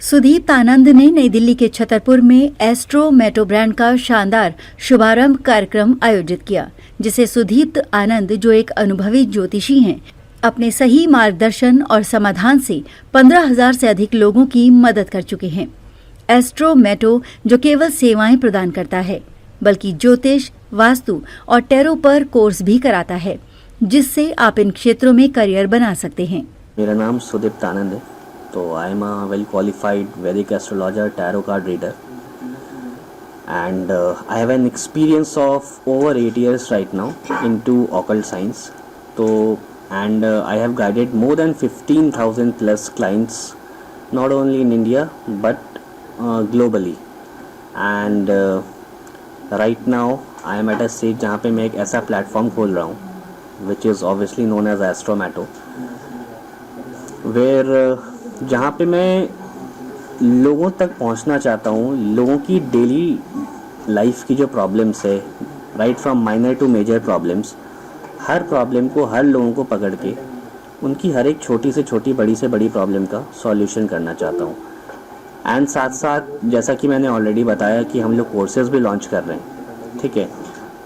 सुदीप्त आनंद ने नई दिल्ली के छतरपुर में एस्ट्रो मेटो ब्रांड का शानदार शुभारंभ कार्यक्रम आयोजित किया, जिसे सुदीप्त आनंद, जो एक अनुभवी ज्योतिषी हैं, अपने सही मार्गदर्शन और समाधान से 15,000 से अधिक लोगों की मदद कर चुके हैं। एस्ट्रो मेटो जो केवल सेवाएं प्रदान करता है, बल्कि ज्योतिष, वास्तु और टैरो पर कोर्स भी कराता है, जिससे आप इन क्षेत्रों में करियर बना सकते हैं। मेरा नाम सुदीप्त आनंद है। तो I am a well qualified Vedic astrologer, tarot card reader, and I have an experience of over 8 years right now into occult science. So and I have guided more than 15,000 plus clients, not only in India but globally. And right now I am at a stage जहाँ पे मैं एक ऐसा platform खोल रहा हूँ which is obviously known as Astromato, where जहाँ पे मैं लोगों तक पहुँचना चाहता हूँ, लोगों की डेली लाइफ की जो प्रॉब्लम्स है, right from minor to major problems, हर प्रॉब्लम को, हर लोगों को पकड़ के उनकी हर एक छोटी से छोटी, बड़ी से बड़ी प्रॉब्लम का सॉल्यूशन करना चाहता हूँ। एंड साथ साथ जैसा कि मैंने ऑलरेडी बताया कि हम लोग कोर्सेज भी लॉन्च कर रहे हैं, ठीक है।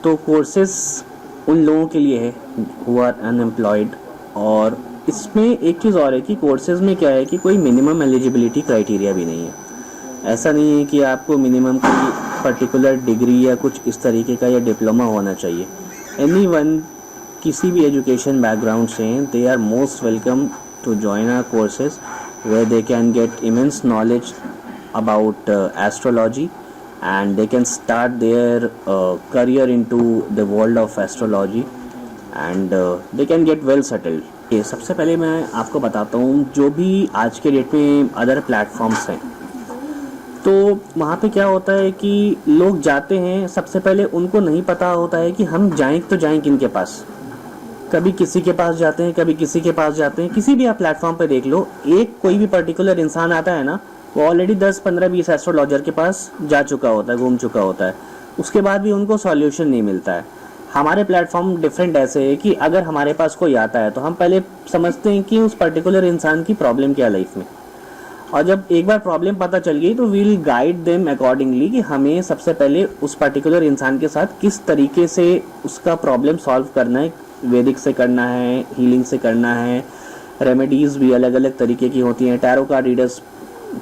तो कोर्सेज उन लोगों के लिए है हु आर अनएम्प्लॉयड, और इसमें एक चीज़ और है कि कोर्सेज में क्या है कि कोई मिनिमम एलिजिबिलिटी क्राइटेरिया भी नहीं है। ऐसा नहीं है कि आपको मिनिमम कोई पर्टिकुलर डिग्री या कुछ इस तरीके का या डिप्लोमा होना चाहिए। एनीवन, किसी भी एजुकेशन बैकग्राउंड से, they are most welcome to join our courses where they can get immense knowledge about astrology and they can start their career into the world of astrology and they can get well settled. ये सबसे पहले मैं आपको बताता हूँ, जो भी आज के डेट में अदर प्लेटफॉर्म्स हैं, तो वहाँ पे क्या होता है कि लोग जाते हैं, सबसे पहले उनको नहीं पता होता है कि हम जाएं तो जाएं किनके पास। कभी किसी के पास जाते हैं, कभी किसी के पास जाते हैं। किसी भी आप प्लेटफॉर्म पे देख लो, एक कोई भी पर्टिकुलर इंसान आता है ना, वो ऑलरेडी 10, 15, 20 एस्ट्रोलॉजर के पास जा चुका होता है, घूम चुका होता है, उसके बाद भी उनको सॉल्यूशन नहीं मिलता है। हमारे प्लेटफॉर्म डिफरेंट ऐसे है कि अगर हमारे पास कोई आता है तो हम पहले समझते हैं कि उस पर्टिकुलर इंसान की प्रॉब्लम क्या है लाइफ में, और जब एक बार प्रॉब्लम पता चल गई तो we will guide them accordingly कि हमें सबसे पहले उस पर्टिकुलर इंसान के साथ किस तरीके से उसका प्रॉब्लम सॉल्व करना है। वैदिक से करना है, हीलिंग से करना है, रेमेडीज़ भी अलग अलग तरीके की होती हैं, टैरो कार्ड रीडर्स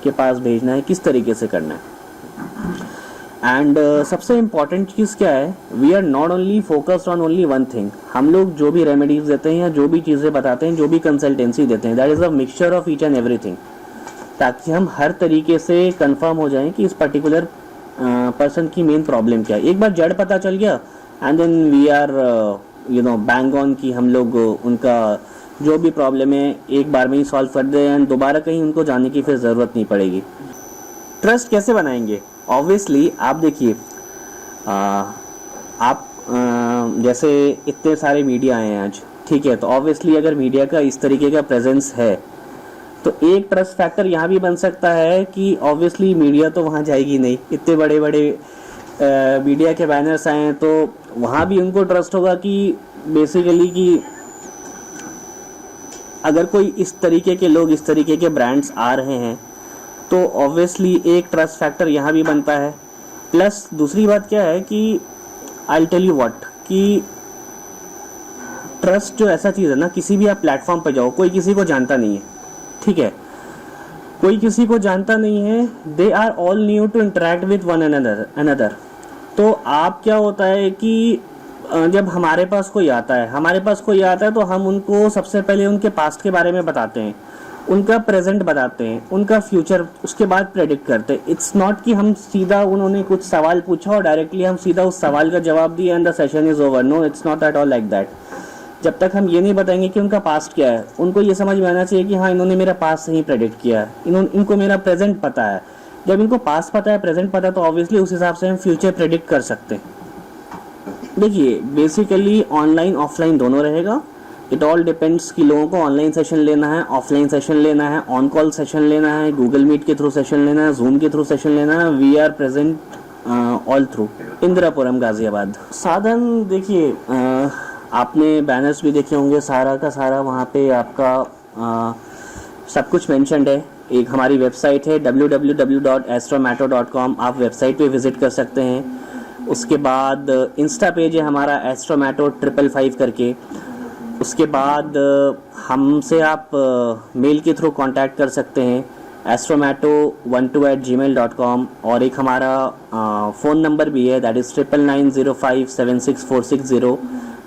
के पास भेजना है, किस तरीके से करना है। एंड सबसे इम्पॉर्टेंट चीज़ क्या है, we are not only focused on only one thing. हम लोग जो भी रेमेडीज देते हैं या जो भी चीज़ें बताते हैं, जो भी कंसल्टेंसी देते हैं, that is a mixture of each and everything, ताकि हम हर तरीके से कंफर्म हो जाएं कि इस पर्टिकुलर पर्सन की मेन प्रॉब्लम क्या है। एक बार जड़ पता चल गया and then we are bang on कि हम लोग उनका जो भी प्रॉब्लम है एक बार में ही सॉल्व कर दें एंड दोबारा कहीं उनको जाने की फिर ज़रूरत नहीं पड़ेगी। ट्रस्ट कैसे बनाएंगे? ऑब्वियसली आप देखिए, आप जैसे इतने सारे मीडिया आए हैं आज, ठीक है, तो ऑब्वियसली अगर मीडिया का इस तरीके का प्रेजेंस है तो एक ट्रस्ट फैक्टर यहाँ भी बन सकता है कि ऑब्वियसली मीडिया तो वहाँ जाएगी नहीं। इतने बड़े बड़े मीडिया के बैनर्स आए हैं तो वहाँ भी उनको ट्रस्ट होगा कि बेसिकली कि अगर कोई इस तरीके के लोग, इस तरीके के ब्रांड्स आ रहे हैं तो ऑब्वियसली एक ट्रस्ट फैक्टर यहाँ भी बनता है। प्लस दूसरी बात क्या है कि I will tell you what, कि ट्रस्ट जो ऐसा चीज़ है ना, किसी भी आप प्लेटफॉर्म पर जाओ, कोई किसी को जानता नहीं है, ठीक है, कोई किसी को जानता नहीं है, they are all new to interact with one another. तो आप क्या होता है कि जब हमारे पास कोई आता है तो हम उनको सबसे पहले उनके पास्ट के बारे में बताते हैं, उनका प्रेजेंट बताते हैं, उनका फ्यूचर उसके बाद प्रेडिक्ट करते हैं। इट्स नॉट कि हम सीधा, उन्होंने कुछ सवाल पूछा और डायरेक्टली हम सीधा उस सवाल का जवाब दिया and the session is over. No, it's not at all like that. जब तक हम ये नहीं बताएंगे कि उनका पास्ट क्या है, उनको ये समझ में आना चाहिए कि हाँ, इन्होंने मेरा पास्ट नहीं प्रेडिक्ट किया है, इनको मेरा प्रेजेंट पता है। जब इनको पास्ट पता है, प्रेजेंट पता है, तो ऑब्वियसली उस हिसाब से हम फ्यूचर प्रेडिक्ट कर सकते हैं। देखिए, बेसिकली ऑनलाइन ऑफलाइन दोनों रहेगा। इट ऑल डिपेंड्स कि लोगों को ऑनलाइन सेशन लेना है, ऑफलाइन सेशन लेना है, ऑन कॉल सेशन लेना है, गूगल मीट के थ्रू सेशन लेना है, जूम के थ्रू सेशन लेना है। We are present all through Indirapuram, Ghaziabad. साधन देखिए, आपने बैनर्स भी देखे होंगे, सारा का सारा वहाँ पे आपका सब कुछ मेंशन्ड है एक हमारी वेबसाइट है www.astromato.com, आप वेबसाइट पे विज़िट कर सकते हैं। उसके बाद इंस्टा पेज है हमारा एस्ट्रोमैटो 555 करके। उसके बाद हमसे आप मेल के थ्रू कांटेक्ट कर सकते हैं astromato12@gmail.com, और एक हमारा फ़ोन नंबर भी है, that is 9905764660।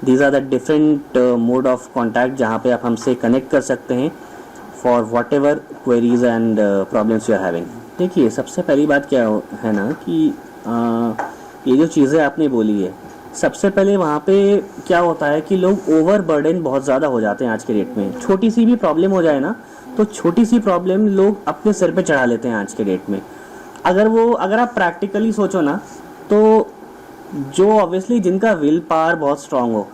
These are the different mode of contact जहाँ पे आप हमसे कनेक्ट कर सकते हैं for whatever queries and problems you are having. देखिए, सबसे पहली बात क्या है ना कि ये जो चीज़ें आपने बोली है, सबसे पहले वहाँ पे क्या होता है कि लोग ओवरबर्डन बहुत ज़्यादा हो जाते हैं आज के डेट में। छोटी सी भी प्रॉब्लम हो जाए ना, तो छोटी सी प्रॉब्लम लोग अपने सिर पे चढ़ा लेते हैं आज के डेट में। अगर आप प्रैक्टिकली सोचो ना, तो जो ऑब्वियसली जिनका विल पावर बहुत स्ट्रांग हो,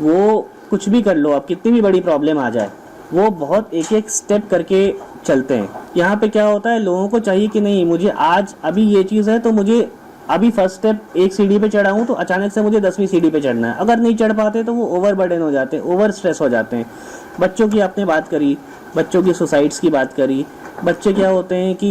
वो कुछ भी कर लो, आप कितनी भी बड़ी प्रॉब्लम आ जाए, वो बहुत एक एक स्टेप करके चलते हैं। यहाँ पे क्या होता है, लोगों को चाहिए कि नहीं, मुझे आज अभी ये चीज़ है तो मुझे अभी फर्स्ट स्टेप एक सीढ़ी पे चढ़ा हूँ तो अचानक से मुझे 10वीं सीढ़ी पे चढ़ना है। अगर नहीं चढ़ पाते तो वो ओवरबर्डन हो जाते हैं, ओवर स्ट्रेस हो जाते हैं। बच्चों की आपने बात करी, बच्चों की सुसाइड्स की बात करी। बच्चे क्या होते हैं कि